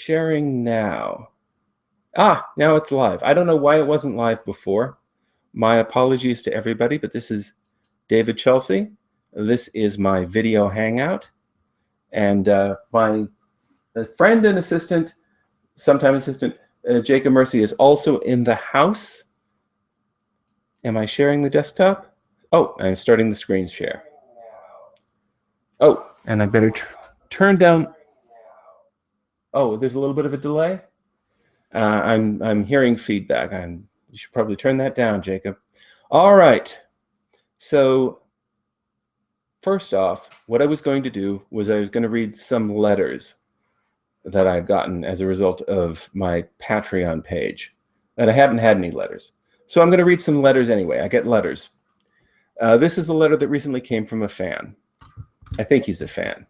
Sharing now. Ah, now it's live. I don't know why it wasn't live before. My apologies to everybody, but this is David Chelsea. This is my video hangout. And my friend and assistant, sometime assistant, Jacob Mercy is also in the house. Am I sharing the desktop? Oh, I'm starting the screen share. Oh, and I better turn down. Oh, there's a little bit of a delay. I'm hearing feedback. You should probably turn that down, Jacob. All right. So first off, what I was going to do was I was going to read some letters that I've gotten as a result of my Patreon page. And I haven't had any letters. So I'm going to read some letters anyway. I get letters. This is a letter that recently came from a fan. I think he's a fan.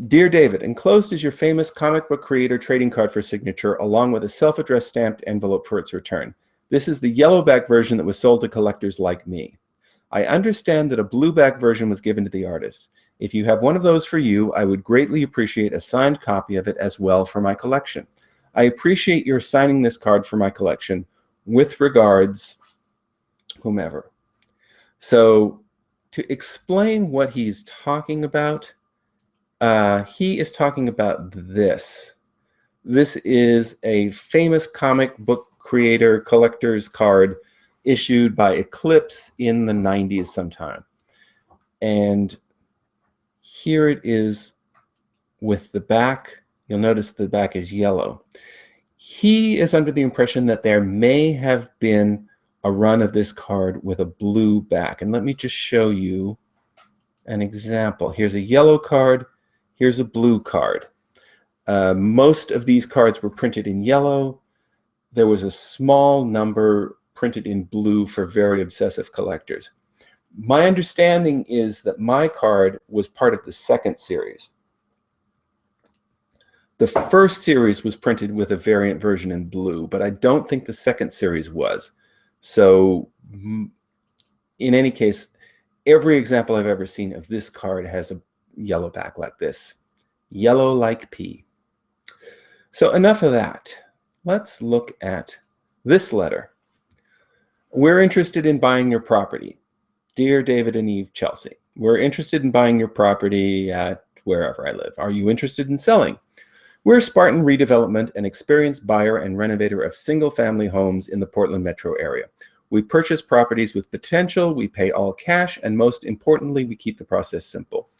Dear David, enclosed is your famous comic book creator trading card for signature, along with a self-addressed stamped envelope for its return. This is the yellowback version that was sold to collectors like me. I understand that a blueback version was given to the artists. If you have one of those for you, I would greatly appreciate a signed copy of it as well for my collection. I appreciate your signing this card for my collection. With regards, whomever. So to explain what he's talking about, he is talking about this. This is a famous comic book creator collector's card issued by Eclipse in the 90s sometime. And here it is with the back. You'll notice the back is yellow. He is under the impression that there may have been a run of this card with a blue back. And let me just show you an example. Here's a yellow card. Here's a blue card. Most of these cards were printed in yellow. There was a small number printed in blue for very obsessive collectors. My understanding is that my card was part of the second series. The first series was printed with a variant version in blue, but I don't think the second series was. So in any case, every example I've ever seen of this card has a yellow back like this. Yellow like pea. So enough of that. Let's look at this letter. We're interested in buying your property. Dear David and Eve Chelsea, we're interested in buying your property at wherever I live. Are you interested in selling? We're Spartan Redevelopment, an experienced buyer and renovator of single-family homes in the Portland metro area. We purchase properties with potential, we pay all cash, and most importantly, we keep the process simple.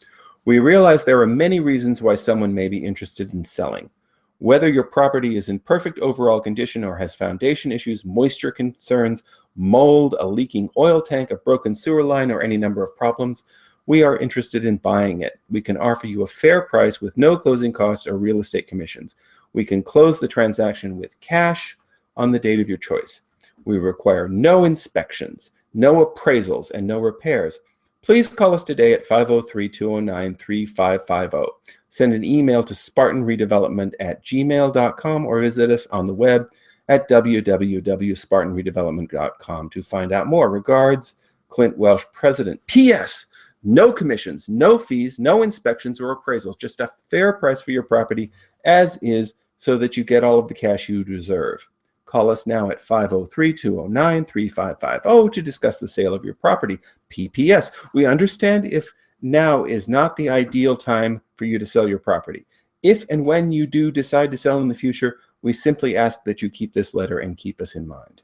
We realize there are many reasons why someone may be interested in selling. Whether your property is in perfect overall condition or has foundation issues, moisture concerns, mold, a leaking oil tank, a broken sewer line, or any number of problems, we are interested in buying it. We can offer you a fair price with no closing costs or real estate commissions. We can close the transaction with cash on the date of your choice. We require no inspections, no appraisals, and no repairs. Please call us today at 503-209-3550. Send an email to spartanredevelopment@gmail.com or visit us on the web at www.spartanredevelopment.com to find out more. Regards, Clint Welsh, President. P.S. No commissions, no fees, no inspections or appraisals, just a fair price for your property as is so that you get all of the cash you deserve. Call us now at 503-209-3550 to discuss the sale of your property. PPS, we understand if now is not the ideal time for you to sell your property. If and when you do decide to sell in the future, we simply ask that you keep this letter and keep us in mind.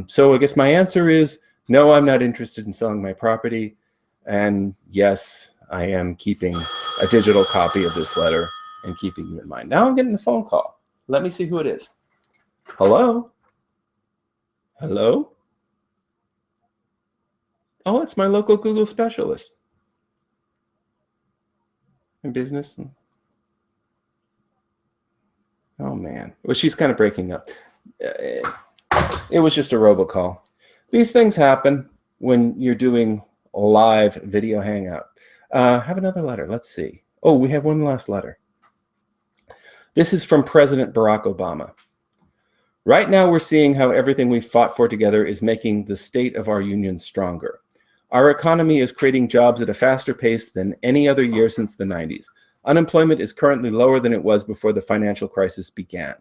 So I guess my answer is no, I'm not interested in selling my property. And yes, I am keeping a digital copy of this letter and keeping you in mind. Now I'm getting a phone call. Let me see who it is. Hello? Hello? Oh, it's my local Google specialist. In business. Oh, man. Well, she's kind of breaking up. It was just a robocall. These things happen when you're doing live video hangout. Have another letter. Let's see. Oh, we have one last letter. This is from President Barack Obama. Right now, we're seeing how everything we fought for together is making the state of our union stronger. Our economy is creating jobs at a faster pace than any other year since the 90s. Unemployment is currently lower than it was before the financial crisis began.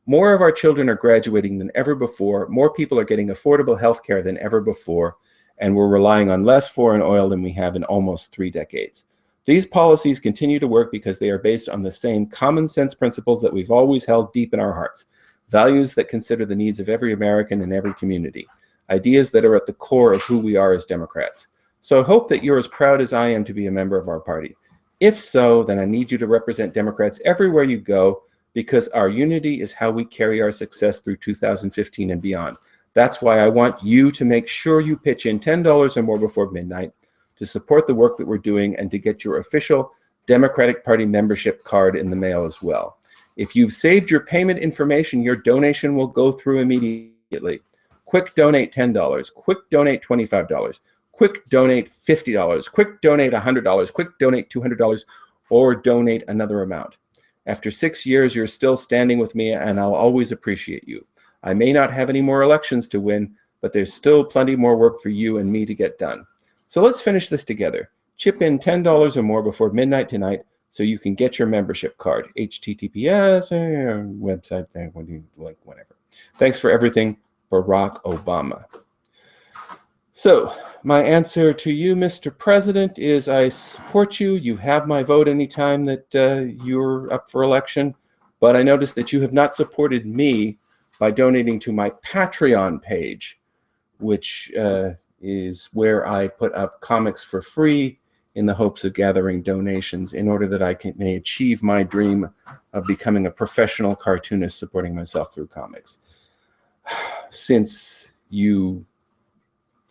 More of our children are graduating than ever before. More people are getting affordable health care than ever before. And we're relying on less foreign oil than we have in almost 3 decades. These policies continue to work because they are based on the same common sense principles that we've always held deep in our hearts. Values that consider the needs of every American and every community. Ideas that are at the core of who we are as Democrats. So I hope that you're as proud as I am to be a member of our party. If so, then I need you to represent Democrats everywhere you go, because our unity is how we carry our success through 2015 and beyond. That's why I want you to make sure you pitch in $10 or more before midnight to support the work that we're doing and to get your official Democratic Party membership card in the mail as well. If you've saved your payment information, your donation will go through immediately. Quick donate $10, quick donate $25, quick donate $50, quick donate $100, quick donate $200, or donate another amount. After 6 years, you're still standing with me, and I'll always appreciate you. I may not have any more elections to win, but there's still plenty more work for you and me to get done. So let's finish this together. Chip in $10 or more before midnight tonight so you can get your membership card. HTTPS, website, link, whatever. Thanks for everything, Barack Obama. So my answer to you, Mr. President, is I support you. You have my vote anytime that you're up for election. But I noticed that you have not supported me by donating to my Patreon page, which is where I put up comics for free in the hopes of gathering donations in order that I may achieve my dream of becoming a professional cartoonist supporting myself through comics. Since you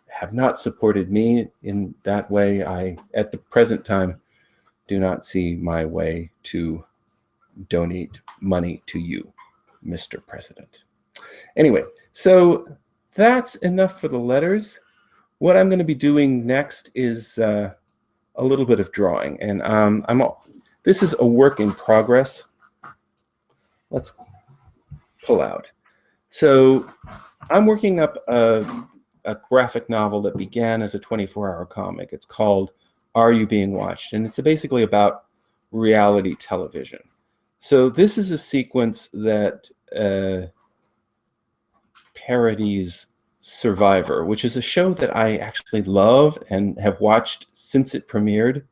have not supported me in that way, I, at the present time, do not see my way to donate money to you, Mr. President. Anyway, so that's enough for the letters. What I'm going to be doing next is a little bit of drawing, and this is a work in progress. Let's pull out. So I'm working up a graphic novel that began as a 24-hour comic. It's called Are You Being Watched? And it's basically about reality television. So this is a sequence that parodies Survivor, which is a show that I actually love and have watched since it premiered.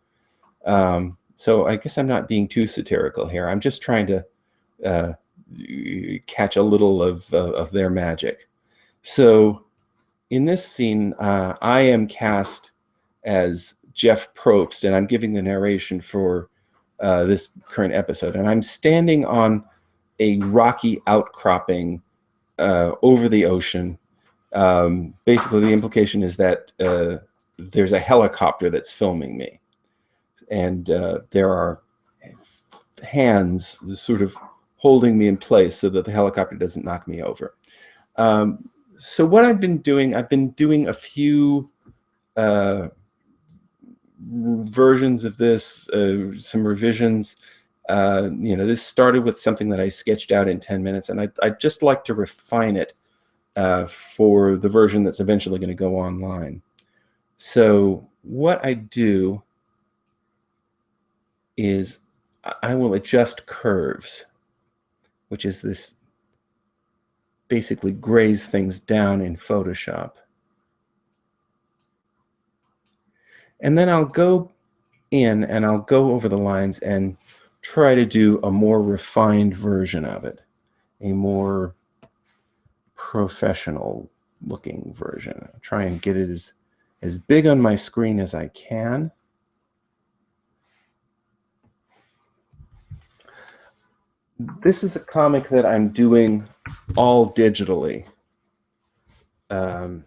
So I guess I'm not being too satirical here. I'm just trying to catch a little of their magic. So in this scene, I am cast as Jeff Probst, and I'm giving the narration for this current episode. And I'm standing on a rocky outcropping over the ocean. Basically, the implication is that there's a helicopter that's filming me. And there are hands sort of holding me in place so that the helicopter doesn't knock me over. So what I've been doing a few versions of this, some revisions. This started with something that I sketched out in 10 minutes, and I'd just like to refine it for the version that's eventually going to go online. So what I do is I will adjust curves, which is this basically grays things down in Photoshop. And then I'll go in and I'll go over the lines and try to do a more refined version of it, a more professional looking version. I'll try and get it as big on my screen as I can. This is a comic that I'm doing all digitally. Although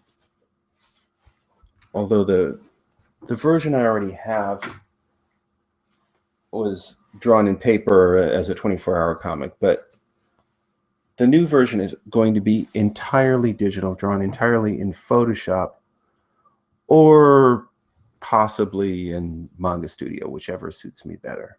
the version I already have was drawn in paper as a 24-hour comic, but the new version is going to be entirely digital, drawn entirely in Photoshop, or possibly in Manga Studio, whichever suits me better.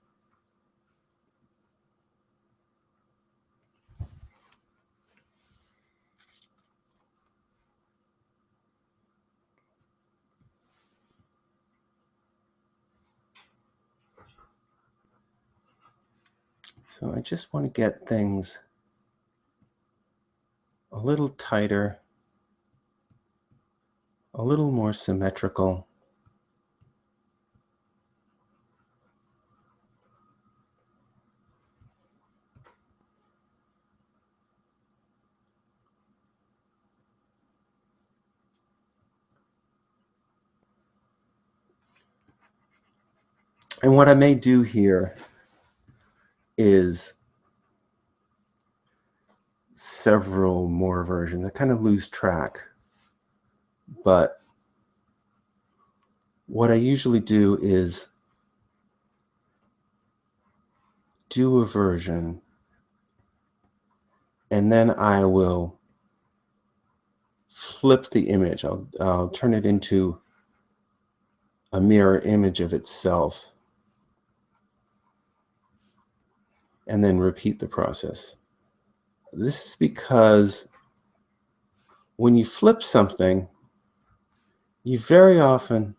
So I just want to get things a little tighter, a little more symmetrical. And what I may do here is several more versions. I kind of lose track, but what I usually do is do a version and then I will flip the image. I'll turn it into a mirror image of itself and then repeat the process. This is because when you flip something, you very often,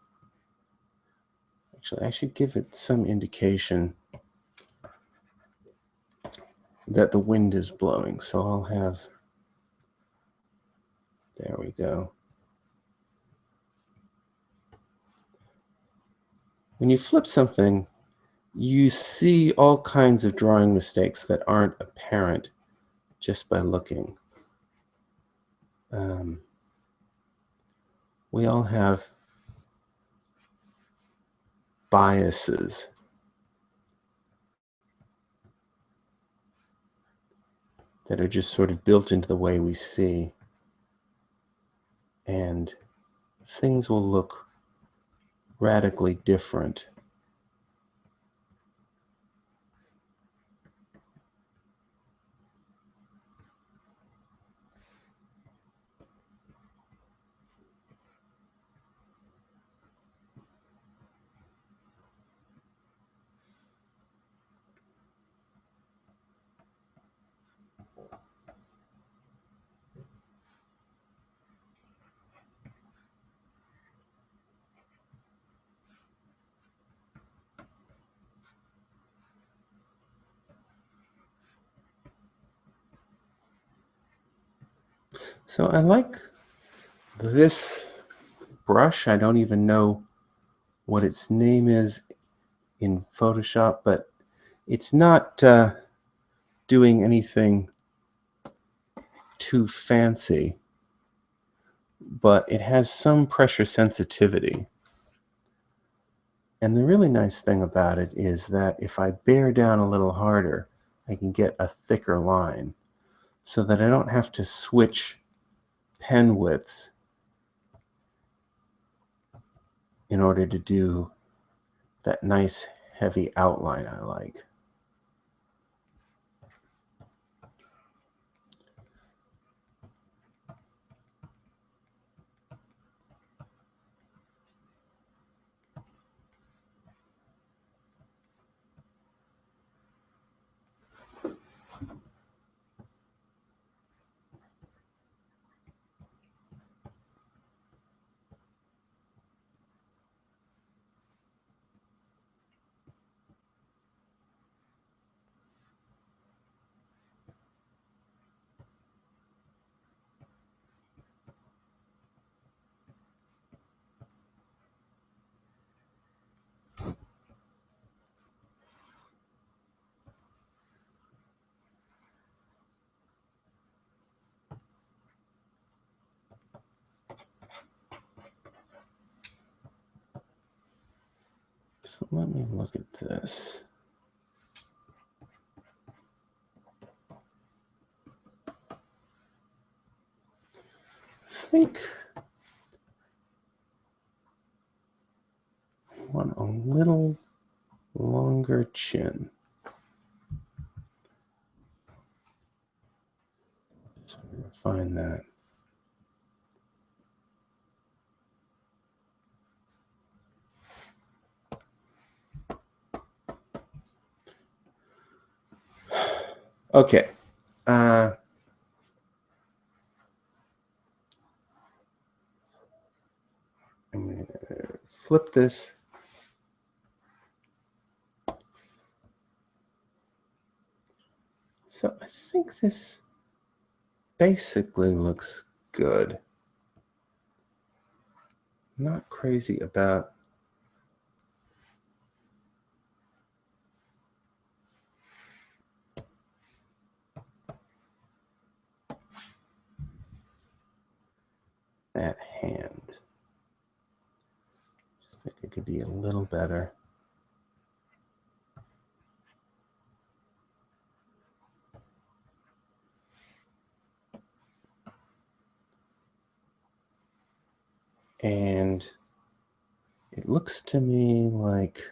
actually I should give it some indication that the wind is blowing. So I'll have, there we go. When you flip something, you see all kinds of drawing mistakes that aren't apparent just by looking. We all have biases that are just sort of built into the way we see, and things will look radically different. So I like this brush. I don't even know what its name is in Photoshop, but it's not doing anything too fancy, but it has some pressure sensitivity. And the really nice thing about it is that if I bear down a little harder, I can get a thicker line so that I don't have to switch pen widths in order to do that nice heavy outline I like. So let me look at this. I think I want a little longer chin. So I'm going to find that. Okay. I'm going to flip this. So I think this basically looks good. Not crazy about that hand. Just think it could be a little better. And it looks to me like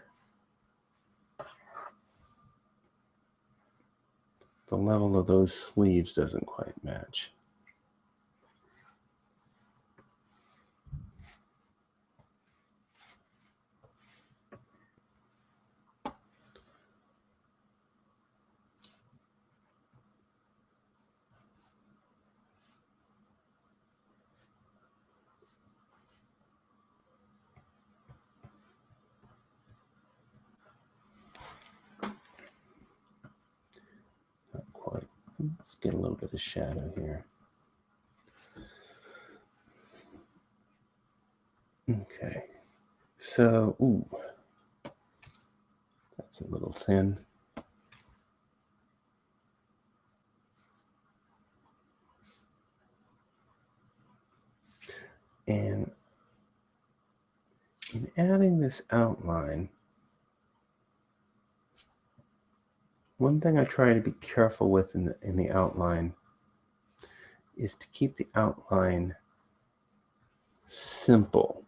the level of those sleeves doesn't quite match. Not quite. Let's get a little bit of shadow here. Okay. So, ooh, that's a little thin. And in adding this outline, one thing I try to be careful with in the outline is to keep the outline simple.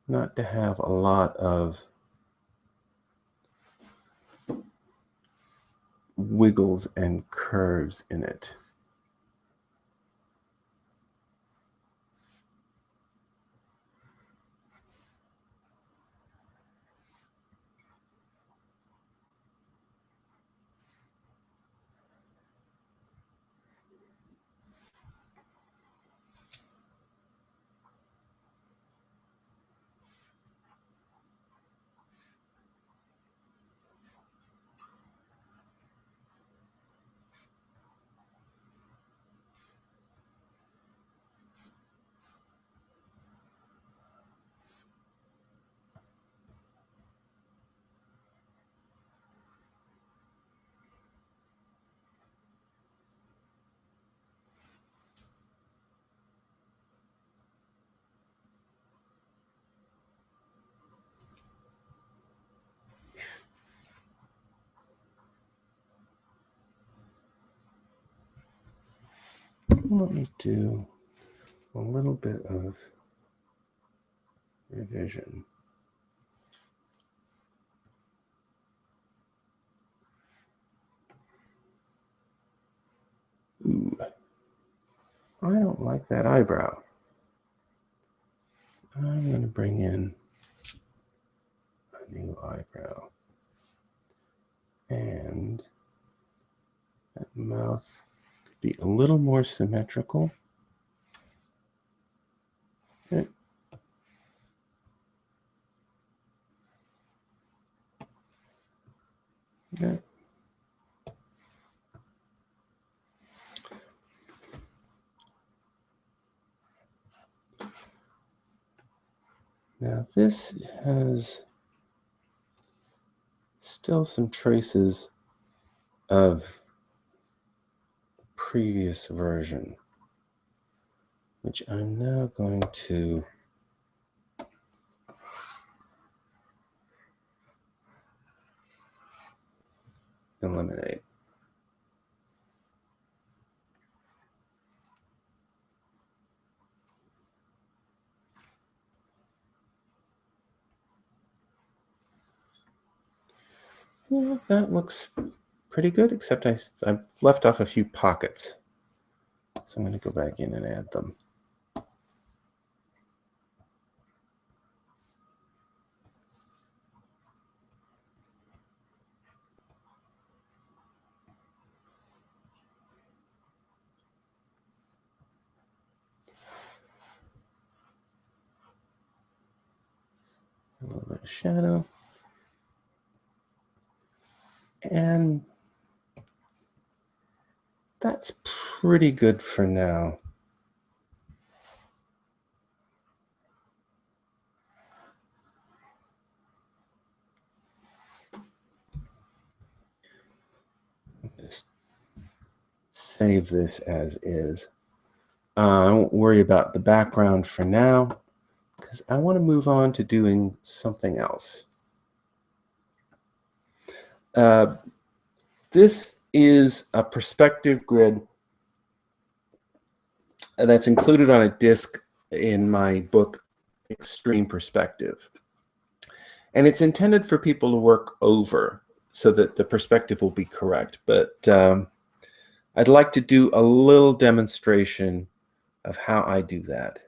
Not to have a lot of wiggles and curves in it. Let me do a little bit of revision. Ooh, I don't like that eyebrow. I'm going to bring in a new eyebrow. And that mouth could be a little more symmetrical. Okay. Okay. Now this has still some traces of the previous version, which I'm now going to eliminate. Well, that looks pretty good, except I've left off a few pockets. So I'm going to go back in and add them. A little bit of shadow. And that's pretty good for now. Just save this as is. I won't worry about the background for now because I want to move on to doing something else. This is a perspective grid that's included on a disc in my book, Extreme Perspective. And it's intended for people to work over so that the perspective will be correct. But I'd like to do a little demonstration of how I do that.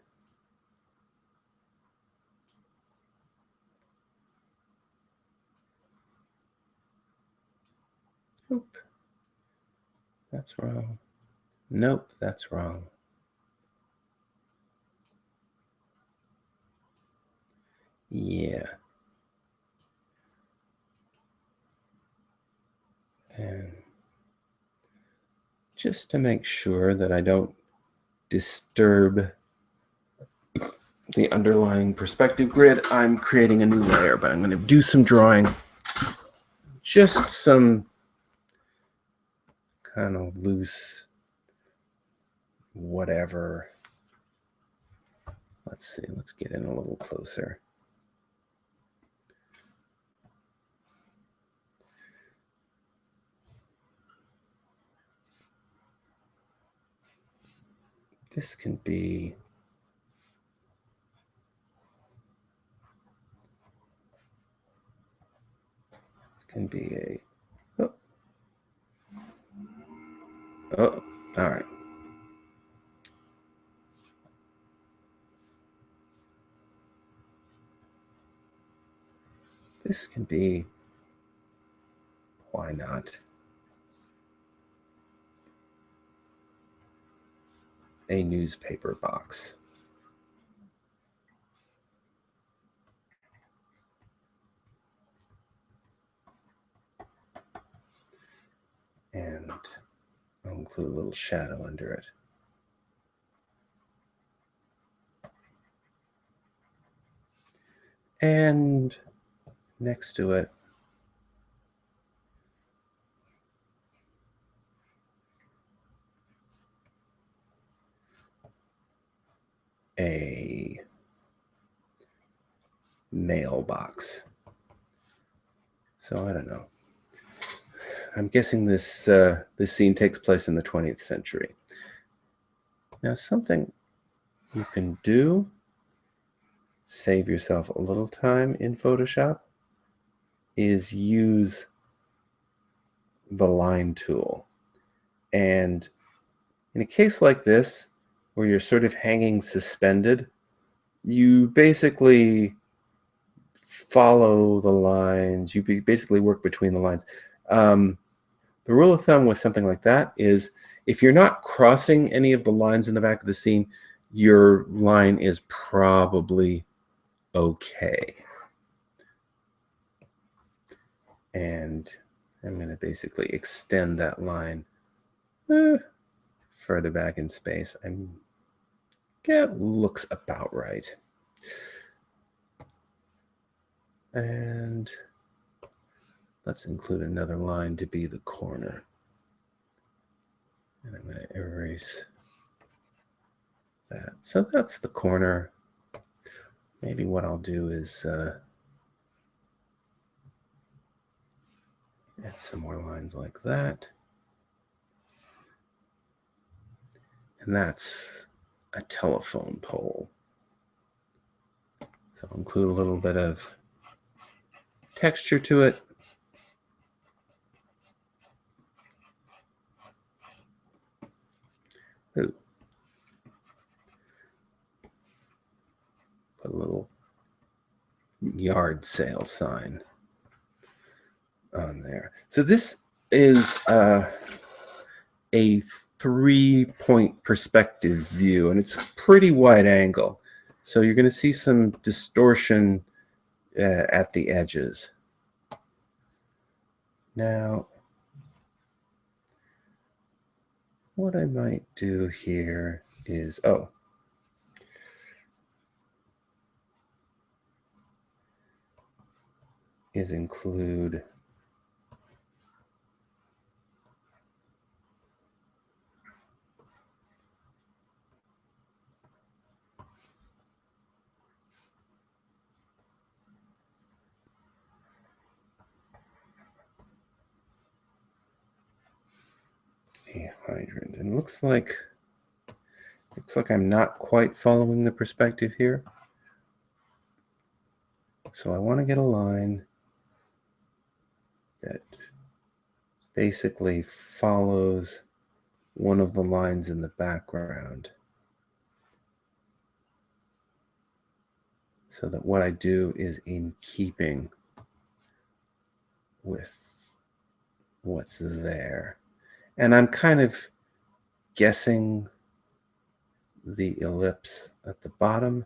Nope, that's wrong. Nope, that's wrong. Yeah. And just to make sure that I don't disturb the underlying perspective grid, I'm creating a new layer, but I'm going to do some drawing, just some kind of loose whatever. Let's see, let's get in a little closer. This can be a, oh, all right. This can be, why not, a newspaper box. And I'll include a little shadow under it. And next to it, a mailbox. So I don't know. I'm guessing this this scene takes place in the 20th century. Now, something you can do, save yourself a little time in Photoshop, is use the line tool. And in a case like this, where you're sort of hanging suspended, you basically follow the lines. You basically work between the lines. The rule of thumb with something like that is if you're not crossing any of the lines in the back of the scene, your line is probably okay. And I'm going to basically extend that line further back in space. That looks about right. And let's include another line to be the corner. And I'm going to erase that. So that's the corner. Maybe what I'll do is add some more lines like that. And that's a telephone pole. So I'll include a little bit of texture to it. Ooh. Put a little yard sale sign on there. So this is a 3-point perspective view, and it's a pretty wide angle. So you're going to see some distortion at the edges. Now, what I might do here is, include a hydrant. And it looks like I'm not quite following the perspective here. So I want to get a line that basically follows one of the lines in the background, so that what I do is in keeping with what's there. And I'm kind of guessing the ellipse at the bottom.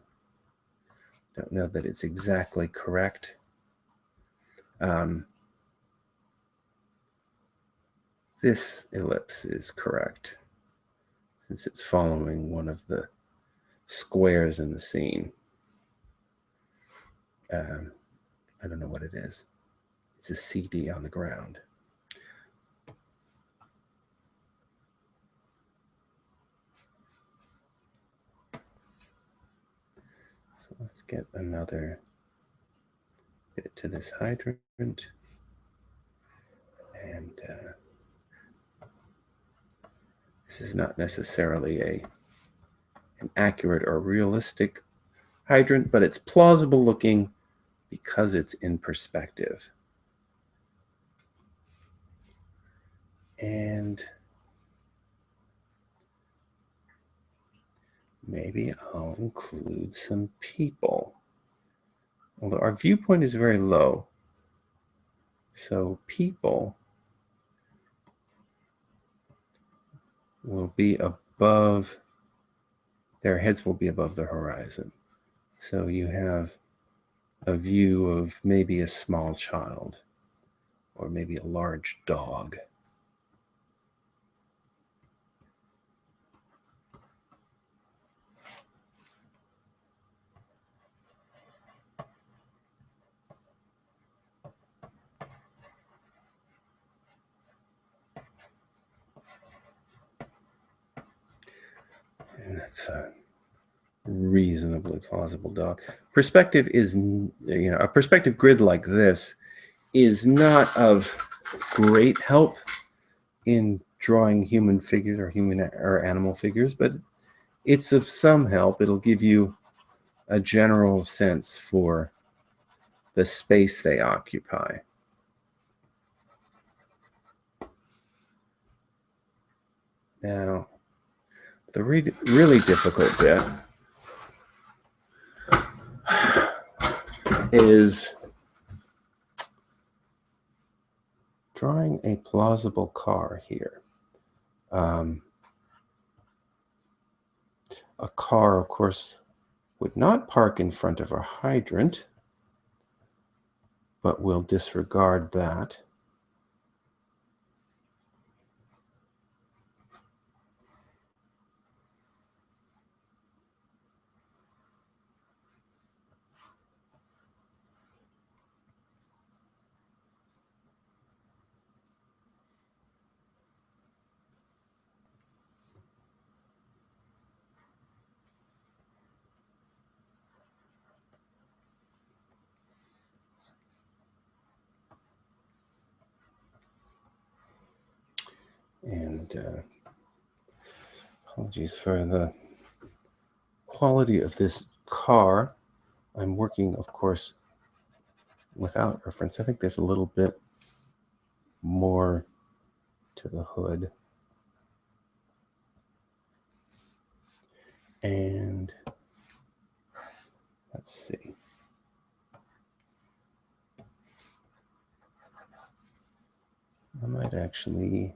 Don't know that it's exactly correct. This ellipse is correct, since it's following one of the squares in the scene. I don't know what it is. It's a CD on the ground. So let's get another bit to this hydrant. And this is not necessarily an accurate or realistic hydrant, but it's plausible looking because it's in perspective. And maybe I'll include some people. Although our viewpoint is very low, so people will be above, their heads will be above the horizon. So you have a view of maybe a small child, or maybe a large dog. And that's a reasonably plausible dog. Perspective is, a perspective grid like this is not of great help in drawing human figures or human or animal figures, but it's of some help. It'll give you a general sense for the space they occupy. Now, the really difficult bit is drawing a plausible car here. A car, of course, would not park in front of a hydrant, but we'll disregard that. And apologies for the quality of this car. I'm working, of course, without reference. I think there's a little bit more to the hood. And let's see. I might actually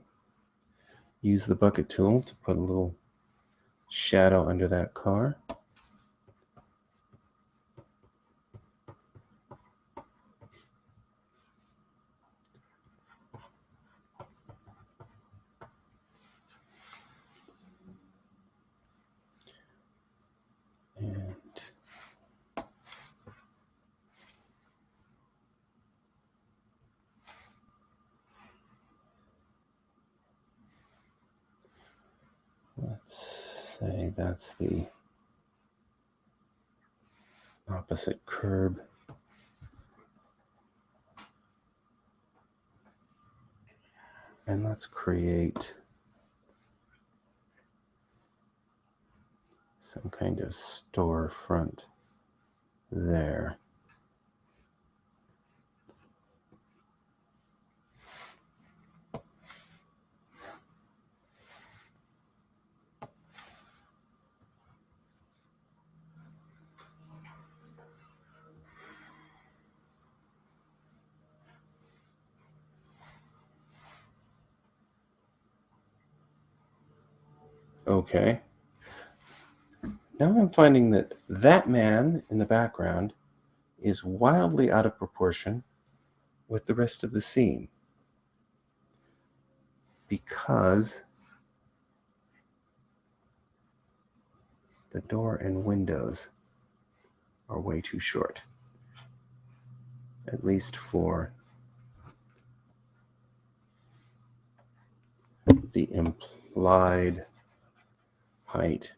use the bucket tool to put a little shadow under that car. say that's the opposite curb. And let's create some kind of storefront there. Okay. Now I'm finding that that man in the background is wildly out of proportion with the rest of the scene because the door and windows are way too short, at least for the implied height.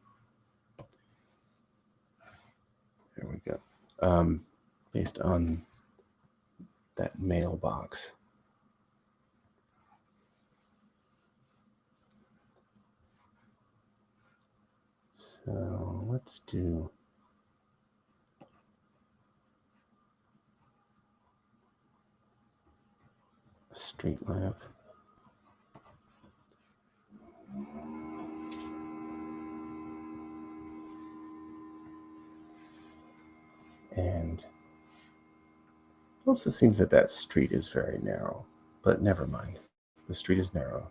There we go. Based on that mailbox. So let's do a street lamp. And it also seems that that street is very narrow, but never mind. The street is narrow.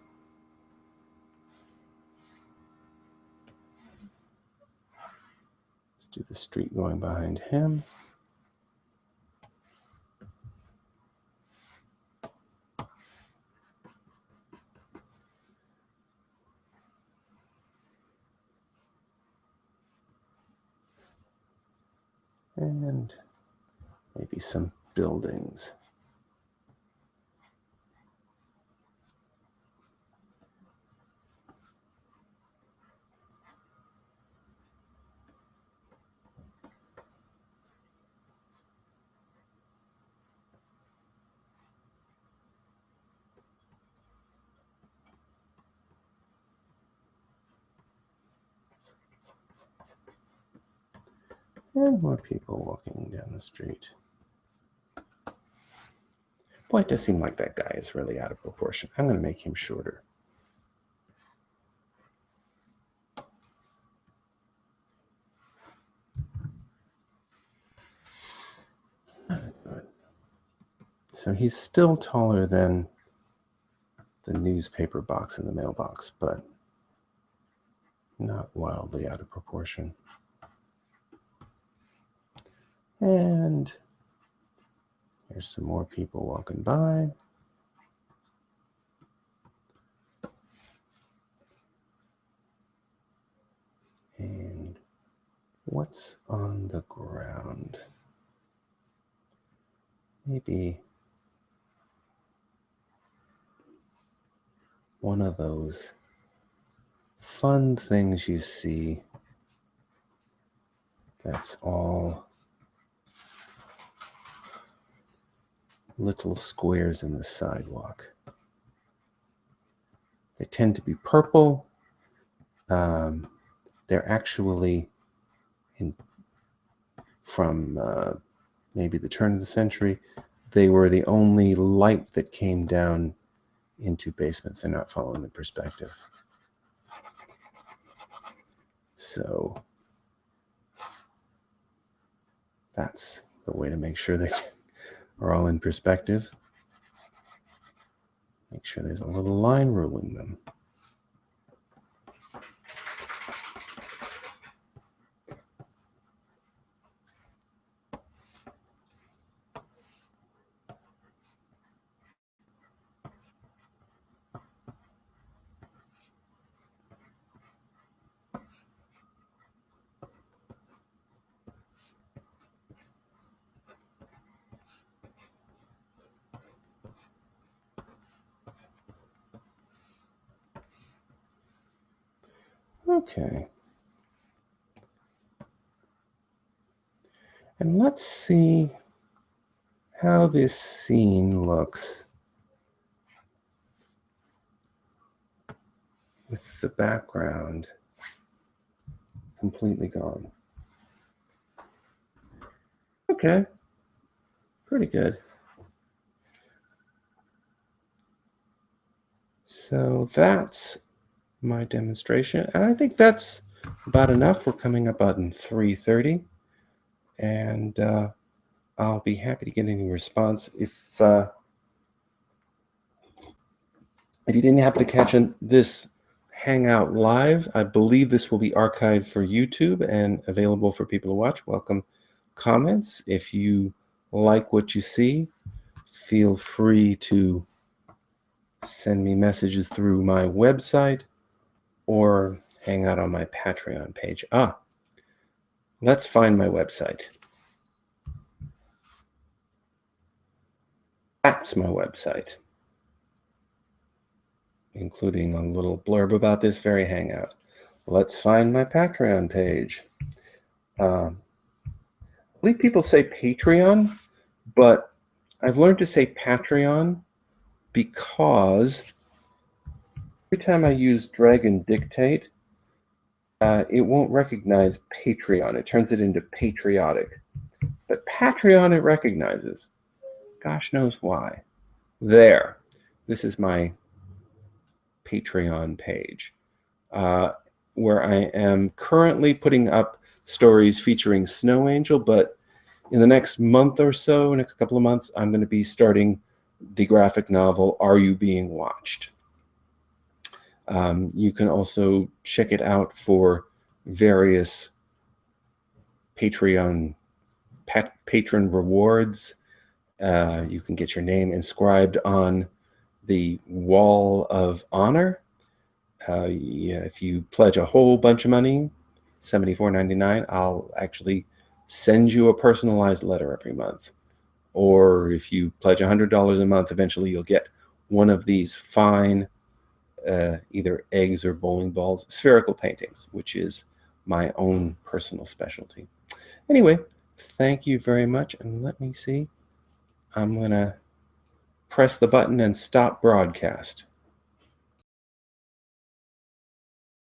Let's do the street going behind him. And maybe some buildings. And more people walking down the street. Boy, it does seem like that guy is really out of proportion. I'm going to make him shorter. Good. So he's still taller than the newspaper box in the mailbox, but not wildly out of proportion. And there's some more people walking by. And what's on the ground? Maybe one of those fun things you see that's all little squares in the sidewalk. They tend to be purple. They're actually from maybe the turn of the century. They were the only light that came down into basements. They're not following the perspective. So that's the way to make sure they are all in perspective. Make sure there's a little line ruling them. Okay, And let's see how this scene looks with the background completely gone. Okay, pretty good. So that's my demonstration, and I think that's about enough. We're coming up on 3:30, and I'll be happy to get any response. If you didn't happen to catch this Hangout live, I believe this will be archived for YouTube and available for people to watch. Welcome comments. If you like what you see, feel free to send me messages through my website or hang out on my Patreon page. Let's find my website. That's my website, including a little blurb about this very Hangout. Let's find my Patreon page. I believe people say Patreon, but I've learned to say Patreon because every time I use drag and dictate, it won't recognize Patreon. It turns it into patriotic. But Patreon it recognizes. Gosh knows why. There. This is my Patreon page, where I am currently putting up stories featuring Snow Angel, but in the next month or so, next couple of months, I'm going to be starting the graphic novel, Are You Being Watched? You can also check it out for various patron rewards. You can get your name inscribed on the Wall of Honor. If you pledge a whole bunch of money, $74.99, I'll actually send you a personalized letter every month. Or if you pledge $100 a month, eventually you'll get one of these fine either eggs or bowling balls, spherical paintings, which is my own personal specialty. Anyway, thank you very much, and let me see. I'm going to press the button and stop broadcast.